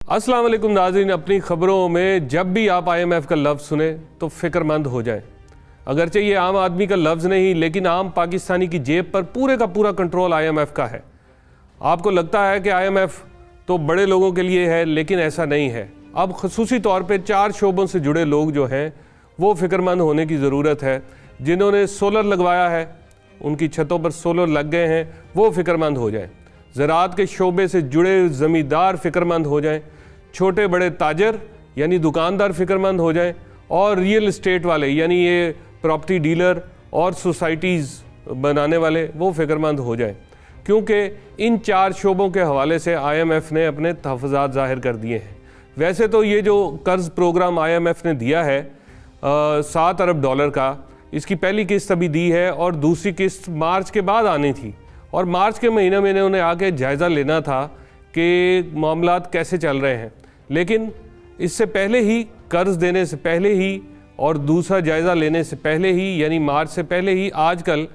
अस्सलाम वालेकुम नाज़रीन, अपनी ख़बरों में जब भी आप IMF का लफ्ज़ सुने तो फ़िक्रमंद हो जाएं। अगरचे ये आम आदमी का लफ्ज़ नहीं, लेकिन आम पाकिस्तानी की जेब पर पूरे का पूरा कंट्रोल IMF का है। आपको लगता है कि IMF तो बड़े लोगों के लिए है, लेकिन ऐसा नहीं है। अब ख़ुसूसी तौर पर 4 शोबों से जुड़े लोग जो हैं वो फ़िक्रमंद होने की ज़रूरत है। जिन्होंने सोलर लगवाया है, उनकी छतों पर सोलर लग गए हैं, वो फ़िक्रमंद हो जाएँ। ज़राअत के शोबे से जुड़े ज़मींदार फ़िक्रमंद हो जाएँ, छोटे बड़े ताजर यानी दुकानदार फ़िक्रमंद हो जाएं, और रियल इस्टेट वाले यानी ये प्रॉपर्टी डीलर और सोसाइटीज़ बनाने वाले वो फ़िक्रमंद हो जाएं, क्योंकि इन 4 शोबों के हवाले से IMF ने अपने तहफ़्फ़ुज़ात ज़ाहिर कर दिए हैं। वैसे तो ये जो कर्ज़ प्रोग्राम IMF ने दिया है $7 अरब का, इसकी पहली किस्त अभी दी है और दूसरी किस्त मार्च के बाद आनी थी, और मार्च के महीने में उन्हें आके जायज़ा लेना था कि मामलात कैसे चल रहे हैं। लेकिन इससे पहले ही, कर्ज़ देने से पहले ही और दूसरा जायज़ा लेने से पहले ही, यानी मार्च से पहले ही, आजकल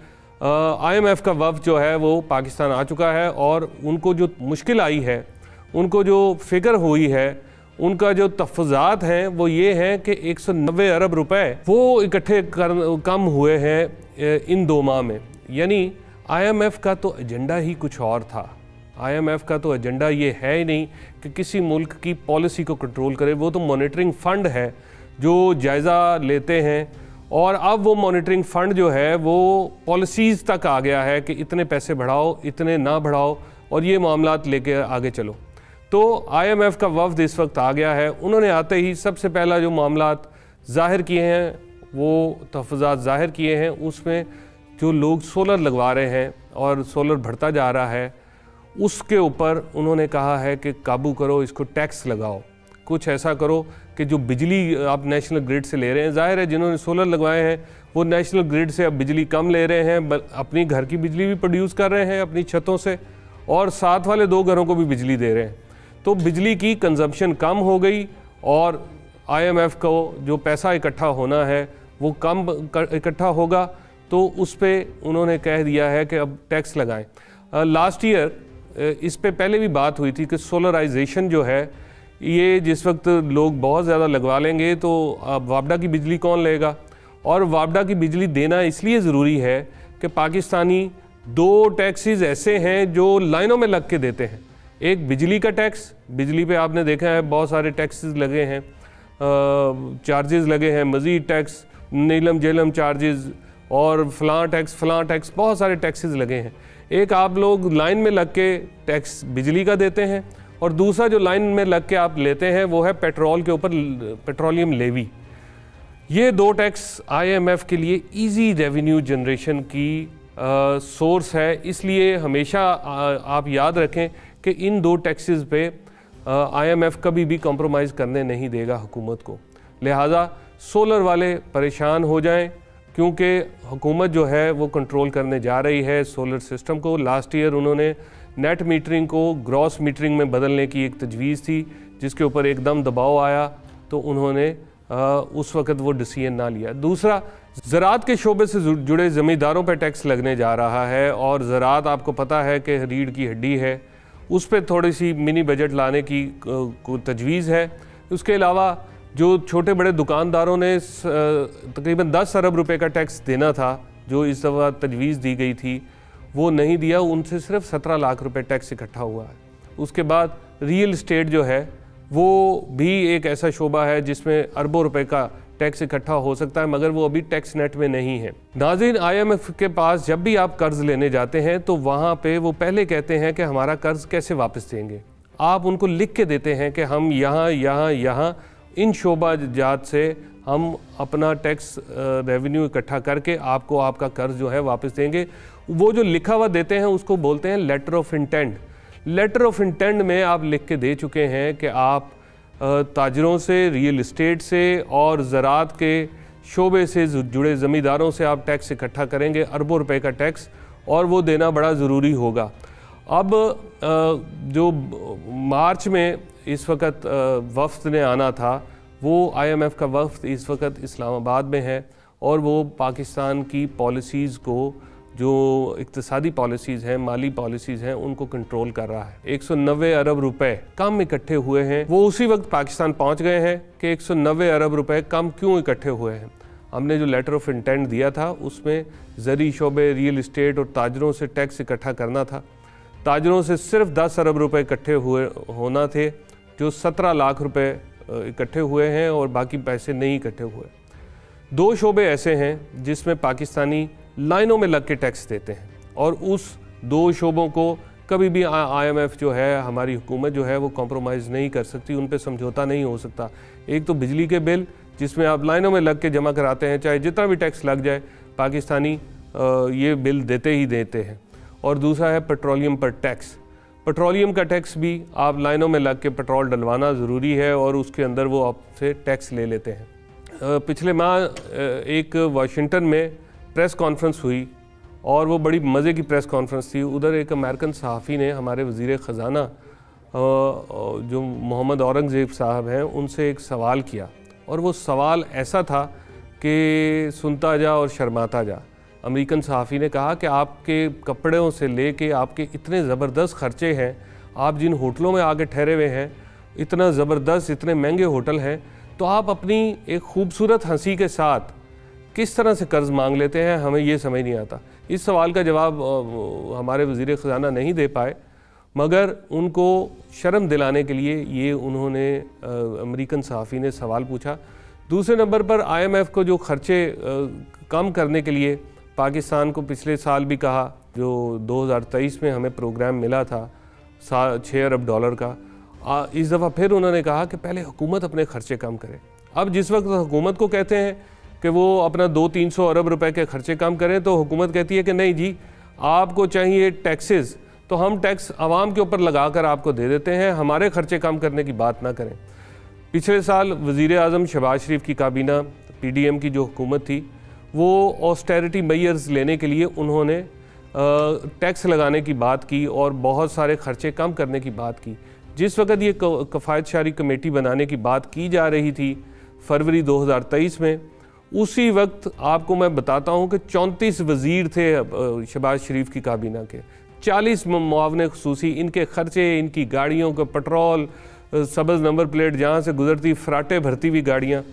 IMF का वफ़द जो है वो पाकिस्तान आ चुका है, और उनको जो मुश्किल आई है, उनको जो फ़िक्र हुई है, उनका जो तहफ़्फ़ुज़ात हैं वो ये हैं कि 190 अरब रुपए वो इकट्ठे कम हुए हैं इन 2 माह में। यानी IMF का तो एजेंडा ही कुछ और था। IMF का तो एजेंडा ये है ही नहीं कि किसी मुल्क की पॉलिसी को कंट्रोल करे। वो तो मॉनिटरिंग फ़ंड है जो जायज़ा लेते हैं, और अब वो मॉनिटरिंग फ़ंड जो है वो पॉलिसीज़ तक आ गया है कि इतने पैसे बढ़ाओ, इतने ना बढ़ाओ, और ये मामलात लेके आगे चलो। तो IMF का वफ़द इस वक्त आ गया है। उन्होंने आते ही सबसे पहला जो मामलात ज़ाहिर किए हैं, वो तहफ़्फ़ुज़ात ज़ाहिर किए हैं, उसमें जो लोग सोलर लगवा रहे हैं और सोलर बढ़ता जा रहा है, उसके ऊपर उन्होंने कहा है कि काबू करो, इसको टैक्स लगाओ, कुछ ऐसा करो कि जो बिजली आप नेशनल ग्रिड से ले रहे हैं, ज़ाहिर है जिन्होंने सोलर लगवाए हैं वो नेशनल ग्रिड से अब बिजली कम ले रहे हैं, अपनी घर की बिजली भी प्रोड्यूस कर रहे हैं अपनी छतों से, और साथ वाले 2 घरों को भी बिजली दे रहे हैं। तो बिजली की कंजम्पशन कम हो गई, और IMF को जो पैसा इकट्ठा होना है वो कम इकट्ठा होगा, तो उस पर उन्होंने कह दिया है कि अब टैक्स लगाएं। लास्ट ईयर इस पे पहले भी बात हुई थी कि सोलराइजेशन जो है, ये जिस वक्त लोग बहुत ज़्यादा लगवा लेंगे तो अब वापडा की बिजली कौन लेगा, और वापडा की बिजली देना इसलिए ज़रूरी है कि पाकिस्तानी 2 टैक्सेस ऐसे हैं जो लाइनों में लग के देते हैं। एक बिजली का टैक्स, बिजली पे आपने देखा है बहुत सारे टैक्सेस लगे हैं, चार्जेस लगे हैं, मज़ीद टैक्स, नीलम जेलम चार्जेस और फ़लाँ टैक्स, बहुत सारे टैक्सेस लगे हैं। एक आप लोग लाइन में लग के टैक्स बिजली का देते हैं, और दूसरा जो लाइन में लग के आप लेते हैं वो है पेट्रोल के ऊपर पेट्रोलियम लेवी। ये 2 टैक्स IMF के लिए इजी रेवेन्यू जनरेशन की सोर्स है, इसलिए हमेशा आप याद रखें कि इन 2 टैक्सेस पे IMF कभी भी कॉम्प्रोमाइज़ करने नहीं देगा हुकूमत को। लिहाजा सोलर वाले परेशान हो जाएं, क्योंकि हुकूमत जो है वो कंट्रोल करने जा रही है सोलर सिस्टम को। लास्ट ईयर उन्होंने नेट मीटरिंग को ग्रॉस मीटरिंग में बदलने की एक तजवीज़ थी, जिसके ऊपर एकदम दबाव आया, तो उन्होंने उस वक़्त वो डिसीजन ना लिया। दूसरा, ज़राअत के शोबे से जुड़े ज़मींदारों पर टैक्स लगने जा रहा है, और ज़राअत आपको पता है कि रीढ़ की हड्डी है, उस पर थोड़ी सी मिनी बजट लाने की तजवीज़ है। उसके अलावा जो छोटे बड़े दुकानदारों ने तकरीबन 10 अरब रुपए का टैक्स देना था, जो इस दफ़ा तजवीज़ दी गई थी, वो नहीं दिया, उनसे सिर्फ 17 लाख रुपए टैक्स इकट्ठा हुआ है। उसके बाद रियल इस्टेट जो है वो भी एक ऐसा शोबा है जिसमें अरबों रुपए का टैक्स इकट्ठा हो सकता है, मगर वो अभी टैक्स नेट में नहीं है। नाज़रीन, IMF के पास जब भी आप कर्ज़ लेने जाते हैं तो वहाँ पे वो पहले कहते हैं कि हमारा कर्ज़ कैसे वापस देंगे। आप उनको लिख के देते हैं कि हम यहाँ इन शोबा जात से हम अपना टैक्स रेवेन्यू इकट्ठा करके आपको आपका कर्ज़ जो है वापस देंगे। वो जो लिखा हुआ देते हैं उसको बोलते हैं letter of intent. Letter of intent में आप लिख के दे चुके हैं कि आप ताजरों से, रियल इस्टेट से और ज़राअत के शोबे से जुड़े ज़मींदारों से आप टैक्स इकट्ठा करेंगे, अरबों रुपए का टैक्स, और वो देना बड़ा ज़रूरी होगा। अब जो मार्च में इस वक्त वफ़द ने आना था, वो IMF का वफ़द इस वक्त इस्लामाबाद में है, और वो पाकिस्तान की पॉलिसीज़ को जो इक्तिसादी पॉलिसीज़ हैं, माली पॉलिसीज़ हैं, उनको कंट्रोल कर रहा है। 190 अरब रुपए कम इकट्ठे हुए हैं। वो उसी वक्त पाकिस्तान पहुंच गए हैं कि 190 अरब रुपए कम क्यों इकट्ठे हुए हैं। हमने जो लेटर ऑफ इंटेंट दिया था उसमें ज़री शोबे, रियल इस्टेट और ताजरों से टैक्स इकट्ठा करना था। ताजरों से सिर्फ 10 अरब रुपए इकट्ठे हुए होना थे, जो 17 लाख रुपए इकट्ठे हुए हैं और बाकी पैसे नहीं इकट्ठे हुए। 2 शोबे ऐसे हैं जिसमें पाकिस्तानी लाइनों में लग के टैक्स देते हैं और उस 2 शोबों को कभी भी IMF जो है, हमारी हुकूमत जो है, वो कॉम्प्रोमाइज़ नहीं कर सकती, उन पे समझौता नहीं हो सकता। एक तो बिजली के बिल जिसमें आप लाइनों में लग के जमा कराते हैं, चाहे जितना भी टैक्स लग जाए, पाकिस्तानी ये बिल देते ही देते हैं। और दूसरा है पेट्रोलियम पर टैक्स। पेट्रोलियम का टैक्स भी आप लाइनों में लग के पेट्रोल डलवाना ज़रूरी है और उसके अंदर वो आपसे टैक्स ले लेते हैं। पिछले माह एक वाशिंगटन में प्रेस कॉन्फ्रेंस हुई और वो बड़ी मज़े की प्रेस कॉन्फ्रेंस थी। उधर एक अमेरिकन सहाफ़ी ने हमारे वज़ीर ख़ज़ाना जो मोहम्मद औरंगज़ेब साहब हैं, उनसे एक सवाल किया और वो सवाल ऐसा था कि सुनता जा और शर्माता जा। अमेरिकन सहाफ़ी ने कहा कि आपके कपड़ों से लेके आपके इतने ज़बरदस्त ख़र्चे हैं, आप जिन होटलों में आके ठहरे हुए हैं, इतना ज़बरदस्त, इतने महंगे होटल हैं, तो आप अपनी एक खूबसूरत हंसी के साथ किस तरह से कर्ज़ मांग लेते हैं, हमें ये समझ नहीं आता। इस सवाल का जवाब हमारे वज़ीर ख़ज़ाना नहीं दे पाए, मगर उनको शर्म दिलाने के लिए ये उन्होंने अमेरिकन सहाफ़ी ने सवाल पूछा। दूसरे नंबर पर IMF को जो ख़र्चे कम करने के लिए पाकिस्तान को पिछले साल भी कहा, जो 2023 में हमें प्रोग्राम मिला था 6 अरब डॉलर का, इस दफ़ा फिर उन्होंने कहा कि पहले हुकूमत अपने ख़र्चे कम करे। अब जिस वक्त हुकूमत को कहते हैं कि वो अपना 200-300 अरब रुपए के ख़र्चे कम करें, तो हुकूमत कहती है कि नहीं जी, आपको चाहिए टैक्सेस, तो हम टैक्स आवाम के ऊपर लगा कर आपको दे देते हैं, हमारे ख़र्चे कम करने की बात ना करें। पिछले साल वज़ीर आज़म शहबाज शरीफ की काबीना PDM की जो हुकूमत थी, वो ऑस्टेरिटी मेजर्स लेने के लिए उन्होंने टैक्स लगाने की बात की और बहुत सारे ख़र्चे कम करने की बात की। जिस वक्त ये कफ़ायत शारी कमेटी बनाने की बात की जा रही थी फरवरी 2023 में, उसी वक्त आपको मैं बताता हूँ कि 34 वज़ीर थे शहबाज शरीफ की काबीना के, 40 मुआवने खुसूसी, इनके ख़र्चे, इनकी गाड़ियों का पेट्रोल, सब्ज़ नंबर प्लेट जहाँ से गुजरती, फराटे भरती हुई गाड़ियाँ,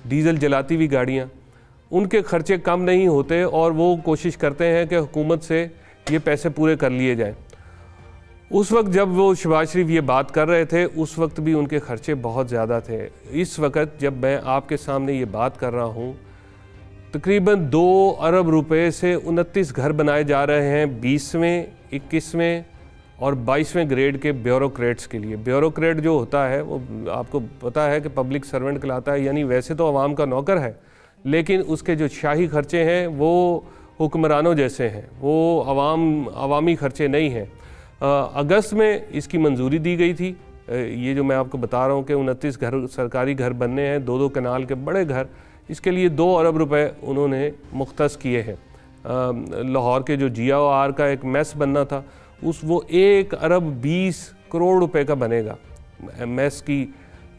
डीज़ल जलाती हुई गाड़ियाँ, उनके ख़र्चे कम नहीं होते और वो कोशिश करते हैं कि हुकूमत से ये पैसे पूरे कर लिए जाएं। उस वक्त जब वो शहबाज शरीफ ये बात कर रहे थे, उस वक्त भी उनके ख़र्चे बहुत ज़्यादा थे। इस वक्त जब मैं आपके सामने ये बात कर रहा हूँ, तकरीबन 2 अरब रुपए से 29 घर बनाए जा रहे हैं 20वें, 21वें और 22वें ग्रेड के ब्यूरोक्रेट्स के लिए। ब्यूरोक्रेट जो होता है वो आपको पता है कि पब्लिक सर्वेंट कहलाता है, यानी वैसे तो आवाम का नौकर है, लेकिन उसके जो शाही ख़र्चे हैं वो हुक्मरानों जैसे हैं, वो अवामी ख़र्चे नहीं हैं। अगस्त में इसकी मंजूरी दी गई थी। ये जो मैं आपको बता रहा हूँ कि 29 घर सरकारी घर बनने हैं, 2-2 कनाल के बड़े घर, इसके लिए 2 अरब रुपए उन्होंने मुख्तस किए हैं। लाहौर के जो GOR का एक मेस बनना था, वो 1 अरब 20 करोड़ रुपए का बनेगा। मेस की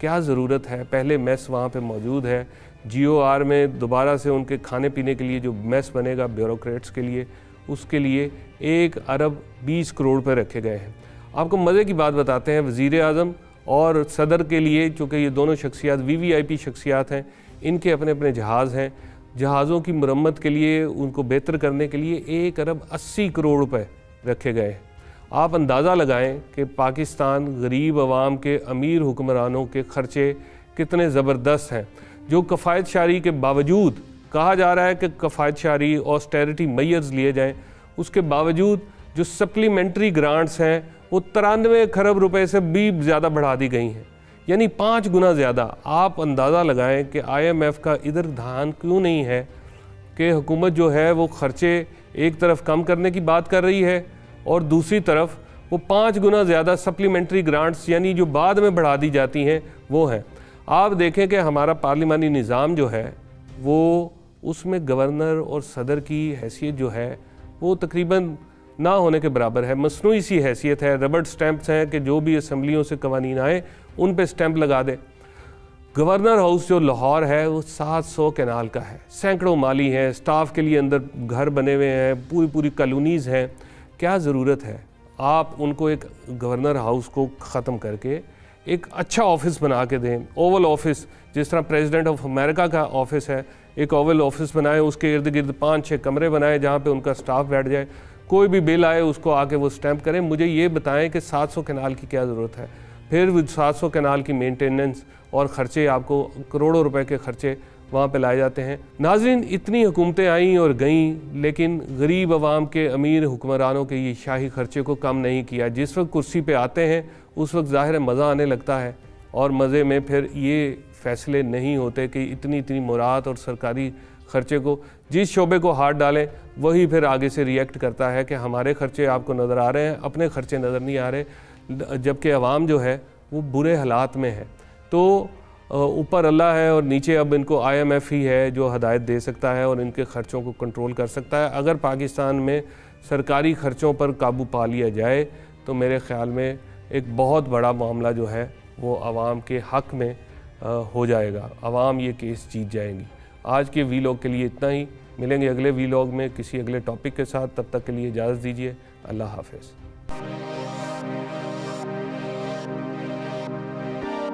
क्या ज़रूरत है, पहले मेस वहाँ पे मौजूद है। GOR में दोबारा से उनके खाने पीने के लिए जो मेस बनेगा ब्यूरोक्रेट्स के लिए, उसके लिए 1 अरब 20 करोड़ रुपए रखे गए हैं। आपको मज़े की बात बताते हैं, वज़ीर आज़म और सदर के लिए, चूँकि ये दोनों शख्सियात VVIP शख्सियात हैं, इनके अपने अपने जहाज़ हैं। जहाज़ों की मरम्मत के लिए, उनको बेहतर करने के लिए 1 अरब 80 करोड़ रुपए रखे गए हैं। आप अंदाज़ा लगाएं कि पाकिस्तान गरीब आवाम के अमीर हुक्मरानों के ख़र्चे कितने ज़बरदस्त हैं, जो कफ़ायत शारी के बावजूद कहा जा रहा है कि कफ़ायत शारी ऑस्टेरिटी मेजर्स लिए जाएं, उसके बावजूद जो सप्लीमेंट्री ग्रांट्स हैं वो 93 खरब रुपए से भी ज़्यादा बढ़ा दी गई हैं, यानी 5 गुना ज़्यादा। आप अंदाज़ा लगाएं कि IMF का इधर ध्यान क्यों नहीं है कि हुकूमत जो है वो ख़र्चे एक तरफ कम करने की बात कर रही है और दूसरी तरफ वो 5 गुना ज़्यादा सप्लीमेंट्री ग्रांट्स, यानी जो बाद में बढ़ा दी जाती हैं, वो हैं। आप देखें कि हमारा पार्लिमानी निज़ाम जो है वो, उसमें गवर्नर और सदर की हैसियत जो है वो तकरीबन ना होने के बराबर है, मसनूई सी हैसियत है। रबड़ स्टैंप्स हैं कि जो भी असम्बलियों से कवानीन आए उन पे स्टैंप लगा दे। गवर्नर हाउस जो लाहौर है वो 700 कनाल का है, सैकड़ों माली हैं, स्टाफ के लिए अंदर घर बने हुए हैं, पूरी पूरी कॉलोनीज़ हैं। क्या ज़रूरत है आप उनको एक गवर्नर हाउस को ख़त्म करके एक अच्छा ऑफिस बना के दें, ओवल ऑफिस, जिस तरह प्रेसिडेंट ऑफ अमेरिका का ऑफिस है, एक ओवल ऑफिस बनाए, उसके इर्द गिर्द 5-6 कमरे बनाए जहाँ पे उनका स्टाफ बैठ जाए, कोई भी बिल आए उसको आके वो स्टैंप करें। मुझे ये बताएं कि 700 कनाल की क्या ज़रूरत है। फिर 700 कनाल की मेंटेनेंस और ख़र्चे, आपको करोड़ों रुपए के ख़र्चे वहाँ पे लाए जाते हैं। नाज़रीन, इतनी हुकूमतें आईं और गईं, लेकिन गरीब आवाम के अमीर हुक्मरानों के ये शाही ख़र्चे को कम नहीं किया। जिस वक्त कुर्सी पे आते हैं उस वक्त ज़ाहिर मज़ा आने लगता है, और मज़े में फिर ये फ़ैसले नहीं होते कि इतनी इतनी मुराद और सरकारी ख़र्चे को, जिस शोबे को हाथ डालें वही फिर आगे से रिएक्ट करता है कि हमारे ख़र्चे आपको नज़र आ रहे हैं, अपने ख़र्चे नज़र नहीं आ रहे, जबकि अवाम जो है वो बुरे हालात में है। तो ऊपर अल्लाह है और नीचे अब इनको IMF ही है जो हदायत दे सकता है और इनके ख़र्चों को कंट्रोल कर सकता है। अगर पाकिस्तान में सरकारी ख़र्चों पर काबू पा लिया जाए तो मेरे ख़्याल में एक बहुत बड़ा मामला जो है वो आवाम के हक़ में हो जाएगा, आवाम ये केस जीत जाएंगी। आज के वीलॉग के लिए इतना ही, मिलेंगे अगले वीलॉग में किसी अगले टॉपिक के साथ। तब तक के लिए इजाज़त दीजिए, अल्लाह हाफ़िज़।